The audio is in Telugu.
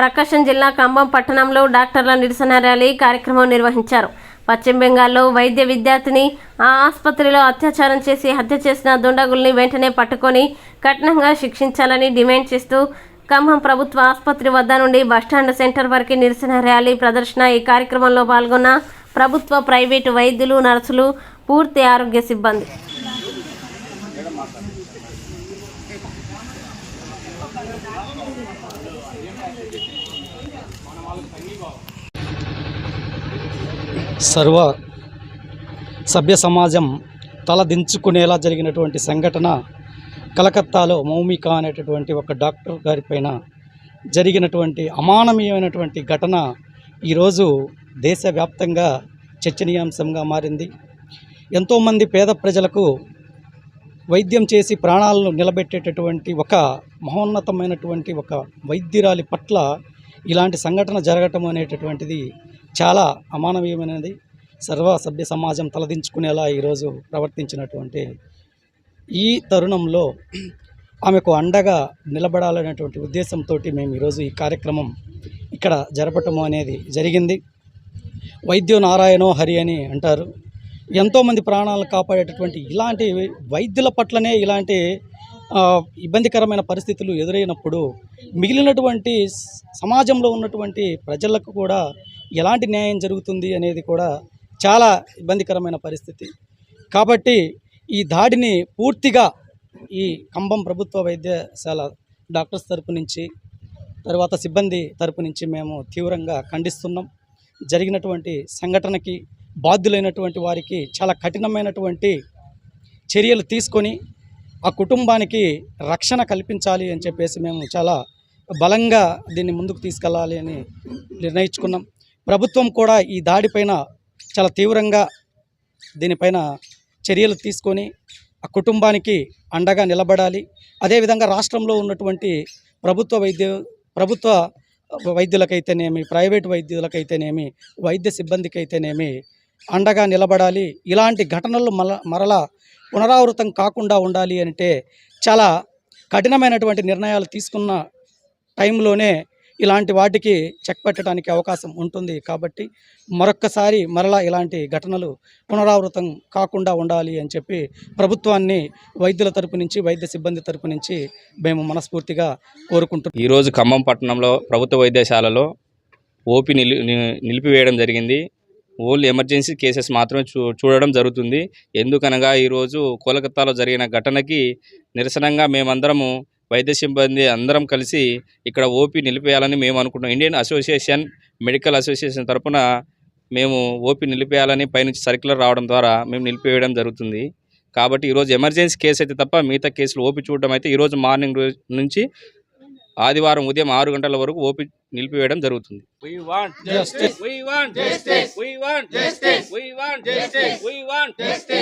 ప్రకాశం జిల్లా కంబం పట్టణంలో డాక్టర్ల నిరసన ర్యాలీ కార్యక్రమం నిర్వహించారు. పశ్చిమ బెంగాల్లో వైద్య విద్యార్థిని ఆ ఆసుపత్రిలో అత్యాచారం చేసి హత్య చేసిన దుండగుల్ని వెంటనే పట్టుకొని కఠినంగా శిక్షించాలని డిమాండ్ చేస్తూ ఖమ్మం ప్రభుత్వ ఆసుపత్రి వద్ద నుండి బస్టాండ్ సెంటర్ వరకు నిరసన ర్యాలీ ప్రదర్శన. ఈ కార్యక్రమంలో పాల్గొన్న ప్రభుత్వ, ప్రైవేటు వైద్యులు, నర్సులు, పూర్తి ఆరోగ్య సిబ్బంది. సర్వ సభ్య సమాజం తలదించుకునేలా జరిగినటువంటి సంఘటన కలకత్తాలో మౌమిక అనేటటువంటి ఒక డాక్టర్ గారిపైన జరిగినటువంటి అమానవీయమైనటువంటి ఘటన ఈరోజు దేశవ్యాప్తంగా చర్చనీయాంశంగా మారింది. ఎంతోమంది పేద ప్రజలకు వైద్యం చేసి ప్రాణాలను నిలబెట్టేటటువంటి ఒక మహోన్నతమైనటువంటి ఒక వైద్యురాలి పట్ల ఇలాంటి సంఘటన జరగటం అనేటటువంటిది చాలా అమానవీయమైనది. సర్వ సభ్య సమాజం తలదించుకునేలా ఈరోజు ప్రవర్తించినటువంటి ఈ తరుణంలో ఆమెకు అండగా నిలబడాలనేటువంటి ఉద్దేశంతో మేము ఈరోజు ఈ కార్యక్రమం ఇక్కడ జరపటం అనేది జరిగింది. వైద్యో నారాయణో హరి అని అంటారు. ఎంతోమంది ప్రాణాలను కాపాడేటటువంటి ఇలాంటి వైద్యుల పట్లనే ఇలాంటి ఇబ్బందికరమైన పరిస్థితులు ఎదురైనప్పుడు మిగిలినటువంటి సమాజంలో ఉన్నటువంటి ప్రజలకు కూడా ఎలాంటి న్యాయం జరుగుతుంది అనేది కూడా చాలా ఇబ్బందికరమైన పరిస్థితి. కాబట్టి ఈ దాడిని పూర్తిగా ఈ ఖమ్మం ప్రభుత్వ వైద్యశాల డాక్టర్స్ తరపు నుంచి, తర్వాత సిబ్బంది తరపు నుంచి మేము తీవ్రంగా ఖండిస్తున్నాం. జరిగినటువంటి సంఘటనకి బాధ్యులైనటువంటి వారికి చాలా కఠినమైనటువంటి చర్యలు తీసుకొని ఆ కుటుంబానికి రక్షణ కల్పించాలి అని చెప్పేసి మేము చాలా బలంగా దీన్ని ముందుకు తీసుకెళ్ళాలి అని నిర్ణయించుకున్నాం. ప్రభుత్వం కూడా ఈ దాడిపైన చాలా తీవ్రంగా దీనిపైన చర్యలు తీసుకొని ఆ కుటుంబానికి అండగా నిలబడాలి. అదేవిధంగా రాష్ట్రంలో ఉన్నటువంటి ప్రభుత్వ వైద్యులకైతేనేమి, ప్రైవేటు వైద్యులకైతేనేమి, వైద్య సిబ్బందికి అయితేనేమి అండగా నిలబడాలి. ఇలాంటి ఘటనలు మరలా పునరావృతం కాకుండా ఉండాలి అంటే చాలా కఠినమైనటువంటి నిర్ణయాలు తీసుకున్న టైంలోనే ఇలాంటి వాటికి చెక్ పెట్టడానికి అవకాశం ఉంటుంది. కాబట్టి మరొక్కసారి మరలా ఇలాంటి ఘటనలు పునరావృతం కాకుండా ఉండాలి అని చెప్పి ప్రభుత్వాన్ని వైద్యుల తరపు నుంచి, వైద్య సిబ్బంది తరపు నుంచి మేము మనస్ఫూర్తిగా కోరుకుంటున్నాం. ఈరోజు ఖమ్మం పట్టణంలో ప్రభుత్వ వైద్యశాలలో ఓపీ నిలిపివేయడం జరిగింది. ఓన్లీ ఎమర్జెన్సీ కేసెస్ మాత్రమే చూడడం జరుగుతుంది. ఎందుకనగా ఈరోజు కోలకత్తాలో జరిగిన ఘటనకి నిరసనంగా మేమందరము వైద్య సిబ్బంది అందరం కలిసి ఇక్కడ ఓపీ నిలిపేయాలని మేము అనుకుంటున్నాం. ఇండియన్ అసోసియేషన్, మెడికల్ అసోసియేషన్ తరఫున మేము ఓపీ నిలిపేయాలని పైనుంచి సర్క్యులర్ రావడం ద్వారా మేము నిలిపివేయడం జరుగుతుంది. కాబట్టి ఈరోజు ఎమర్జెన్సీ కేసు అయితే తప్ప మిగతా కేసులు ఓపీ చూడడం అయితే ఈరోజు మార్నింగ్ నుంచి ఆదివారం ఉదయం 6 గంటల వరకు ఓపీ నిలిపివేయడం జరుగుతుంది. We want justice. We want justice. We want justice. We want justice. We want justice.